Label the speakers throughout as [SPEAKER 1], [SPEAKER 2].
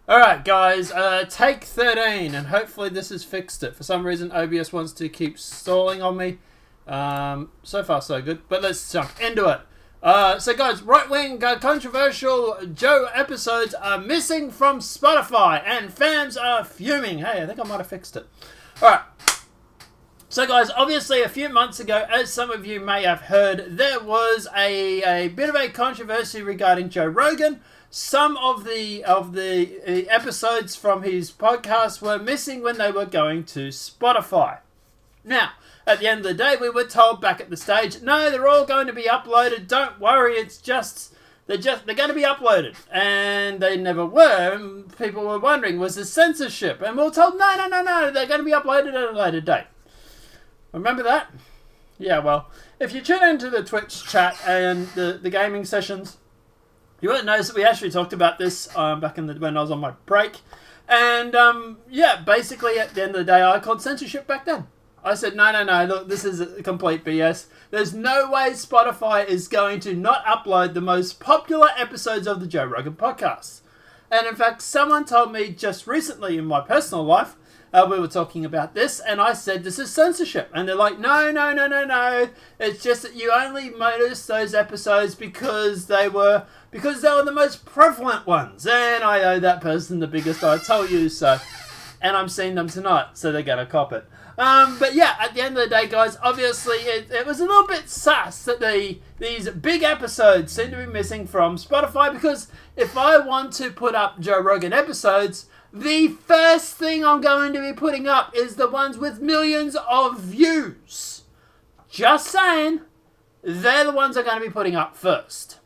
[SPEAKER 1] Alright guys, take 13, and hopefully this has fixed it. For some reason OBS wants to keep stalling on me. So far so good, but let's jump into it. So guys, right-wing controversial Joe episodes are missing from Spotify and fans are fuming. Hey, I think I might have fixed it. Alright. So guys, obviously a few months ago, as some of you may have heard, there was a bit of a controversy regarding Joe Rogan. Some of the episodes from his podcast were missing when they were going to Spotify. Now, at the end of the day, we were told back at the stage, no, they're all going to be uploaded. Don't worry, they're going to be uploaded, and they never were. And people were wondering, was this censorship? And we were told, no, they're going to be uploaded at a later date. Remember that? Yeah, well, if you tune into the Twitch chat and the gaming sessions, you won't notice that we actually talked about this back when I was on my break. And, yeah, basically at the end of the day, I called censorship back then. I said, no, look, this is a complete BS. There's no way Spotify is going to not upload the most popular episodes of the Joe Rogan podcast. And in fact, someone told me just recently in my personal life, we were talking about this, and I said, this is censorship. And they're like, no. It's just that you only noticed those episodes because they were the most prevalent ones. And I owe that person the biggest I told you so. And I'm seeing them tonight, so they're going to cop it. But yeah, at the end of the day, guys, obviously it was a little bit sus that these big episodes seem to be missing from Spotify, because if I want to put up Joe Rogan episodes, the first thing I'm going to be putting up is the ones with millions of views. Just saying, they're the ones I'm going to be putting up first.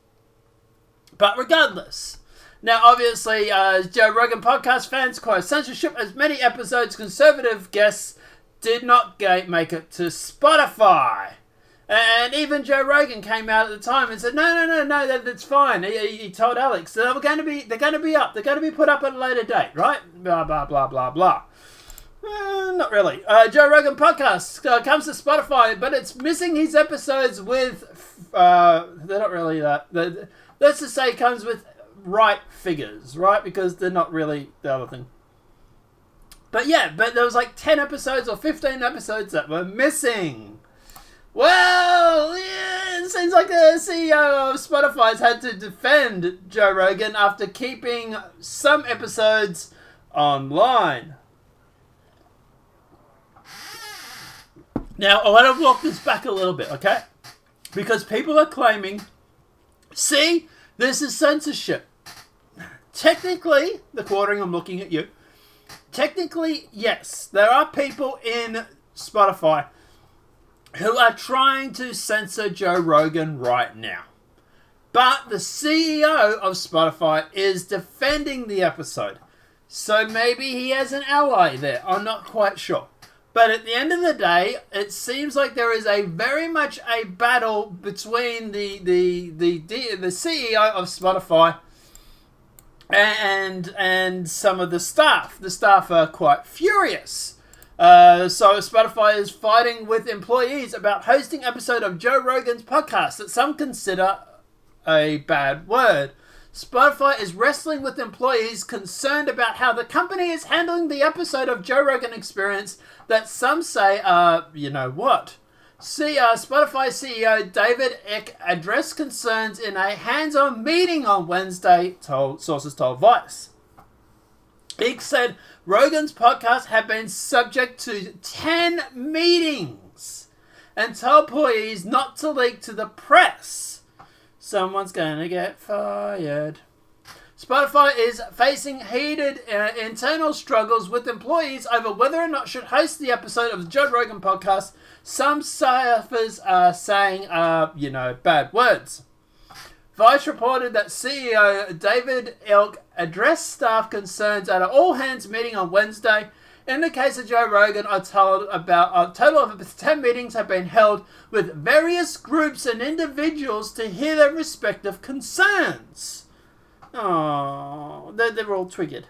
[SPEAKER 1] But regardless, now obviously Joe Rogan podcast fans quote censorship as many episodes conservative guests did not make it to Spotify. And even Joe Rogan came out at the time and said, no, that's fine. He told Alex they're going to be up. They're going to be put up at a later date, right? Blah, blah, blah, blah, blah. Not really. Joe Rogan podcast comes to Spotify, but it's missing his episodes with, they're not really that. Let's just say it comes with right figures, right? Because they're not really the other thing. But yeah, there was like 10 episodes or 15 episodes that were missing. Well, yeah, it seems like the CEO of Spotify's had to defend Joe Rogan after keeping some episodes online. Now, I want to walk this back a little bit, okay? Because people are claiming, see, this is censorship. Technically, the quartering, I'm looking at you. Technically, yes, there are people in Spotify who are trying to censor Joe Rogan right now. But the CEO of Spotify is defending the episode. So maybe he has an ally there. I'm not quite sure. But at the end of the day, it seems like there is very much a battle between the CEO of Spotify and some of the staff. The staff are quite furious. So Spotify is fighting with employees about hosting episode of Joe Rogan's podcast that some consider a bad word. Spotify is wrestling with employees concerned about how the company is handling the episode of Joe Rogan Experience that some say you know what. Spotify CEO David Icke addressed concerns in a hands-on meeting on Wednesday, sources told Vice. Icke said Rogan's podcast had been subject to 10 meetings and told employees not to leak to the press. Someone's going to get fired. Spotify is facing heated internal struggles with employees over whether or not should host the episode of the Joe Rogan podcast. Some staffers are saying, bad words. Vice reported that CEO David Icke addressed staff concerns at an all-hands meeting on Wednesday. In the case of Joe Rogan, a total of 10 meetings have been held with various groups and individuals to hear their respective concerns. Oh, they're all triggered.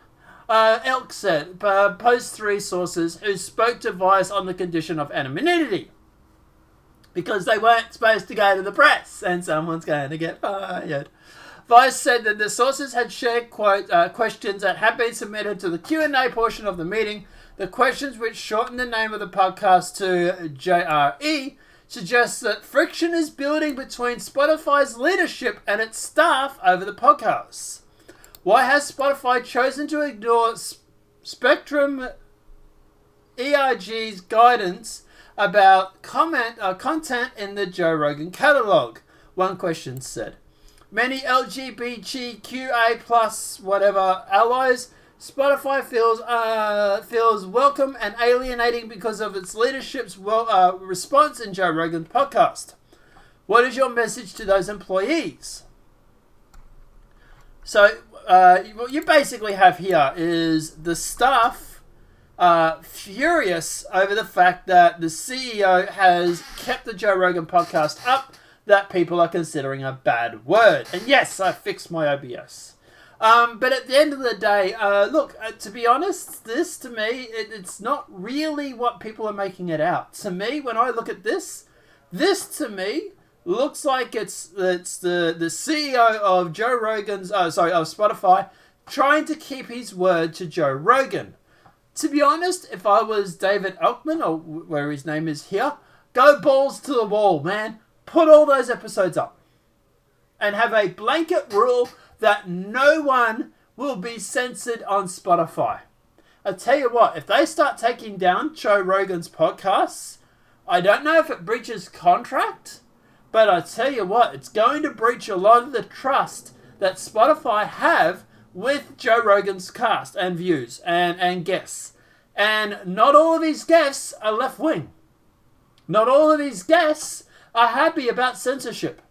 [SPEAKER 1] Icke said, post 3 sources who spoke to Vice on the condition of anonymity. Because they weren't supposed to go to the press, and someone's going to get fired. Vice said that the sources had shared questions that had been submitted to the Q&A portion of the meeting. The questions, which shortened the name of the podcast to JRE, suggest that friction is building between Spotify's leadership and its staff over the podcasts. Why has Spotify chosen to ignore Spectrum EIG's guidance about content in the Joe Rogan catalog? One question said. Many LGBTQA plus whatever allies Spotify feels welcome and alienating because of its leadership's response in Joe Rogan's podcast. What is your message to those employees? So what you basically have here is the staff furious over the fact that the CEO has kept the Joe Rogan podcast up that people are considering a bad word. And yes, I fixed my OBS. But at the end of the day, look, to be honest, this to me, it's not really what people are making it out. To me, when I look at this to me looks like it's the CEO of Joe Rogan's, of Spotify, trying to keep his word to Joe Rogan. To be honest, if I was David Elkman, or where his name is here, go balls to the wall, man. Put all those episodes up. And have a blanket rule that no one will be censored on Spotify. I tell you what, if they start taking down Joe Rogan's podcasts, I don't know if it breaches contract, but I tell you what, it's going to breach a lot of the trust that Spotify have with Joe Rogan's cast and views and guests. And not all of these guests are left-wing. Not all of these guests are happy about censorship.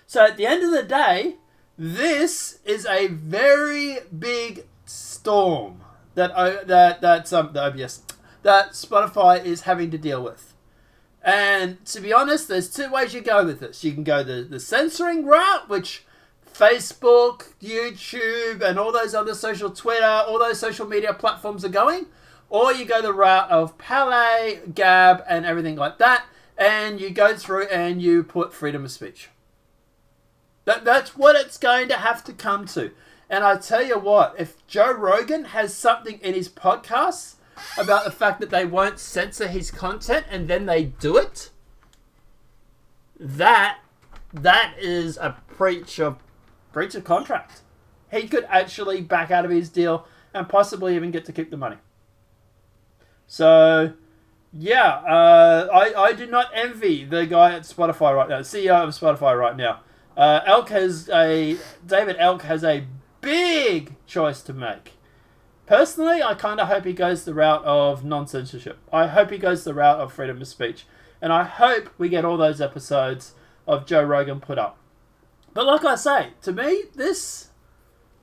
[SPEAKER 1] So at the end of the day, this is a very big storm that Spotify is having to deal with. And to be honest, there's two ways you go with this. You can go the censoring route, which Facebook, YouTube, and all those other Twitter, all those social media platforms are going. Or you go the route of Palais, Gab, and everything like that. And you go through and you put freedom of speech. That's what it's going to have to come to. And I tell you what, if Joe Rogan has something in his podcasts about the fact that they won't censor his content and then they do it, that is a breach of contract. He could actually back out of his deal and possibly even get to keep the money. So, yeah, I do not envy the guy at Spotify right now, the CEO of Spotify right now. David Elk has a big choice to make. Personally, I kind of hope he goes the route of non-censorship. I hope he goes the route of freedom of speech. And I hope we get all those episodes of Joe Rogan put up. But like I say, to me, this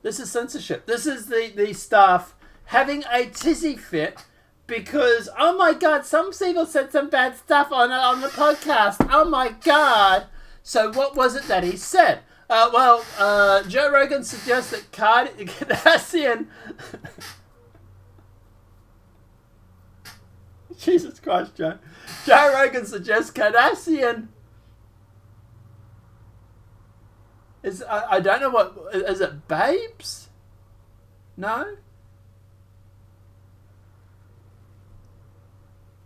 [SPEAKER 1] is censorship. This is the staff having a tizzy fit because, oh my God, some people said some bad stuff on the podcast. Oh my God. So what was it that he said? Joe Rogan suggests that Kardashian... Jesus Christ, Joe. Joe Rogan suggests Kardashian... I don't know what... Is it babes? No?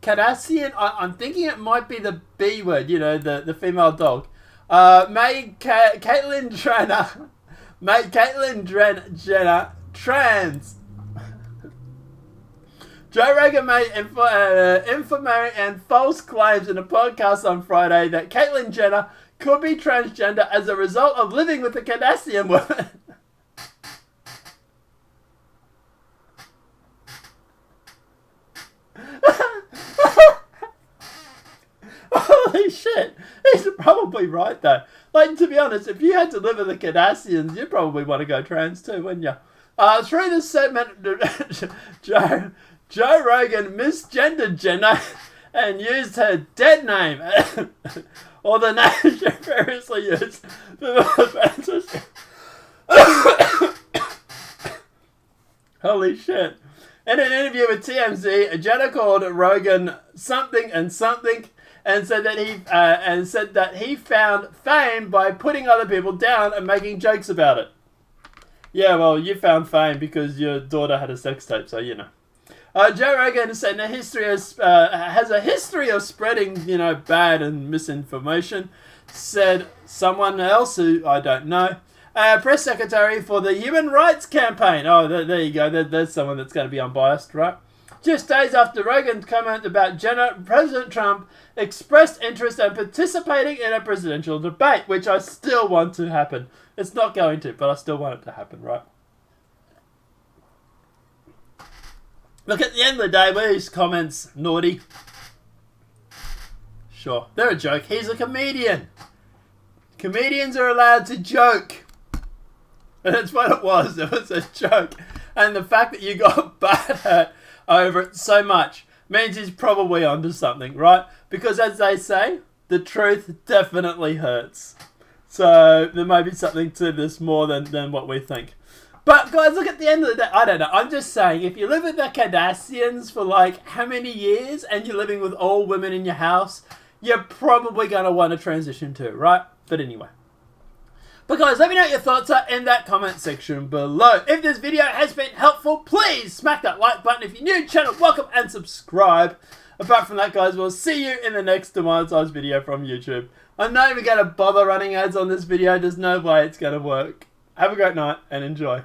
[SPEAKER 1] Kardashian... I'm thinking it might be the B word, you know, the female dog. Made Caitlyn Jenner trans. Joe Rogan made infamous and false claims in a podcast on Friday that Caitlyn Jenner could be transgender as a result of living with a Kardashian woman. Holy shit. He's probably right, though. Like, to be honest, if you had to live with the Kardashians, you'd probably want to go trans too, wouldn't you? Through this segment, Joe Rogan misgendered Jenner and used her dead name, or the name she previously used for censorship. Holy shit. In an interview with TMZ, Jenner called Rogan something and something, and said that he found fame by putting other people down and making jokes about it. Yeah, well, you found fame because your daughter had a sex tape, so you know. Joe Rogan said has a history of spreading, bad and misinformation. Said someone else who I don't know. Press secretary for the Human Rights Campaign. Oh, there you go. There's someone that's going to be unbiased, right? Just days after Rogan's comment about President Trump expressed interest in participating in a presidential debate, which I still want to happen. It's not going to, but I still want it to happen, right? Look, at the end of the day, were his comments naughty? Sure, they're a joke. He's a comedian. Comedians are allowed to joke. And that's what it was. It was a joke. And the fact that you got butthurt over it so much means he's probably onto something, right? Because as they say, the truth definitely hurts. So there may be something to this more than what we think. But guys, look, at the end of the day, I don't know. I'm just saying, if you live with the Kardashians for like how many years and you're living with all women in your house, you're probably going to want to transition too, right? But anyway. But guys, let me know what your thoughts are in that comment section below. If this video has been helpful, please smack that like button. If you're new to the channel, welcome and subscribe. Apart from that, guys, we'll see you in the next demonetized video from YouTube. I'm not even going to bother running ads on this video. There's no way it's going to work. Have a great night and enjoy.